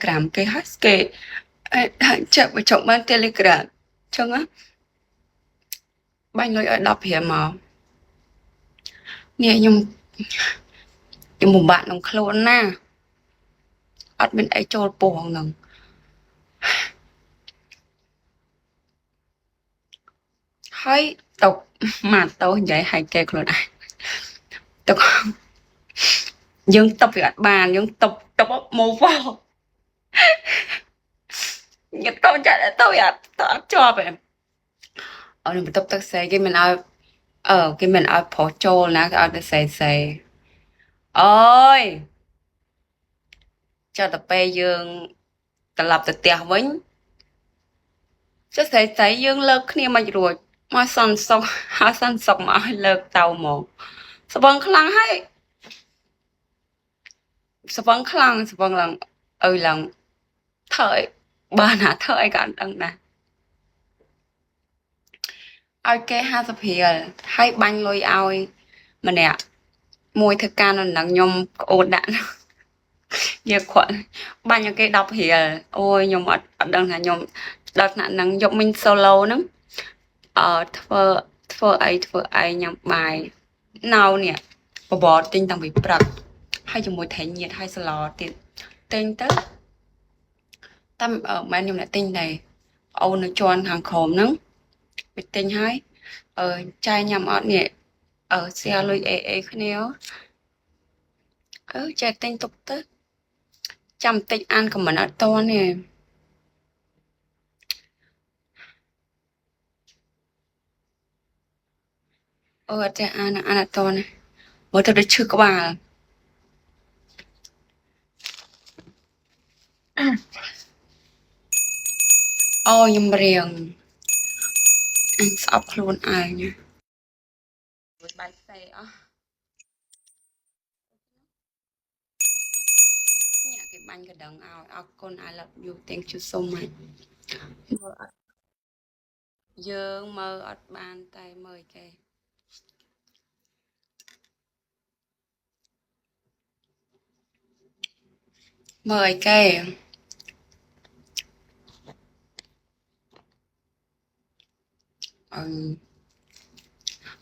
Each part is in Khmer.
Telegram គេហ่าគេចាក់បញ្ចុកបាន Telegram ចឹងណាបាញ់លុយឲ្យ10រៀលមកនេះខ្ញុំពិបាកក្នុងខ្លួនណាអត់មានអីចូលពោះហ្នឹងហើយតុកមកតោនិយាយឲ្យគេខ្លួនឯងតុកយើងតុបវាអត់បានយើងតុបមកវ៉ាយើងតុបចាក់ទៅអត់ជាប់ឯងអត់បន្ទប់ទឹកស្អីគេមិនឲ្យគេមិនឲ្យប្រុសចូលណាគេឲ្យតែស្អីអើយចុះទៅពេលយើងត្រឡប់ទៅផ្ទះវិញចុះស្រីយើងលើកគ្នាមិនរួចមកសន្តិសុខហើយសន្តិសុខមកឲ្យលើកទៅហ្មងស្វឹងខ្លាំងហើយស្វឹងឡើងអើឡើងធ្វើឲ្យបានណាធ្វើអីក៏អត់ដឹងដែរឲ្យគេ50រៀលហើយបាញ់លុយឲ្យម្នាក់មួយធ្វើការនៅនឹងខ្ញុំក្អូនដាក់យកគាត់បាញ់ឲ្យគេ10រៀលអូយខ្ញុំអត់ដឹងថាខ្ញុំដល់ថ្នាក់ហ្នឹងយកមិញ solo ហ្នឹងធ្វើអីញ៉ាំបាយណៅនេះបបរទិញតាំងពីព្រឹកហើយជាមួយត្រីញៀតហើយស្លទៀតទិញទៅតាមម៉ែខ្ញុំអ្នកទិញដែរអូននៅជាន់ខាងក្រោមហ្នឹងទៅទិញហើយចាយញ៉ាំអត់នេះស្រាលុយអេគ្នាចេះទិញទុកទៅចាំតិចអានខមមិនអត់តនេះអត់ចេះអានអត់តនេះមើលទៅដូចឈឺក្បាលអូខ្ញុំរៀងអញស្អប់ខ្លួនឯងបាយផ្សេងអស់ញ៉ាគេបាញ់កណ្ដឹងឲ្យអរគុណ I love you thank you so much យើងមើលអត់បានតែមើលគេមើលអីគេ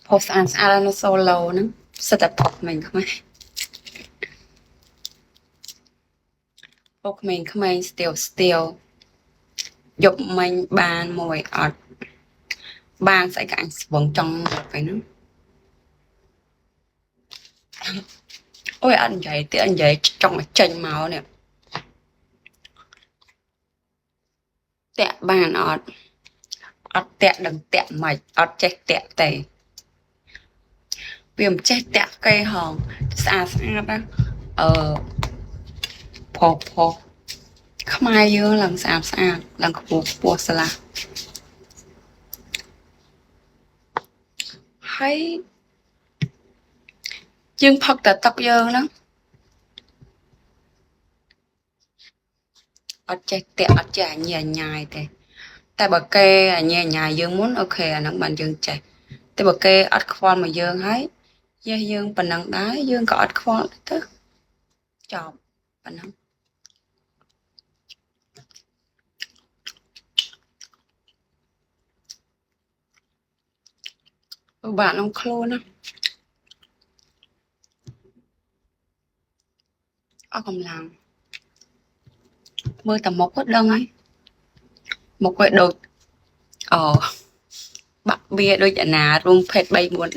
ផុសស្អាតនៅ solo ហ្នឹងសិតតែផុសមិញខ្មែរផុសក្មេងស្ទៀវយកមិញបានមួយអត់បានស្អីក៏អញស្វងចង់ទៅហ្នឹងអូយអត់និយាយទៀតនិយាយចង់មកចេញមកនេះតាក់បានអត់តាក់ដឹងតាក់មិនអត់ចេះតាក់ទេវាមិនចេះតាក់គេហងស្អាតណាផុសខ្មែរយើងឡើងស្អាតឡើងខ្ពស់ស្លាហើយយើងផឹកតែទឹកយើងហ្នឹងអត់ចេះតាក់អត់ចេះអញ៉ាយទេតែបើគេអញ៉ាយយើងមុនអូខេអាហ្នឹងបានយើងចេះតែបើគេអត់ខ្វល់មកយើងហើយយើងប៉ុណ្ណឹងដែរយើងក៏អត់ខ្វល់ទៅចប់ប៉ុណ្ណឹងបាទក្នុងខ្លួនណាអស់កម្លាំងមើលតែមុខក៏ដឹងហើយមុខវាដូចបាក់វាដូចអាណារួមភេទ3 4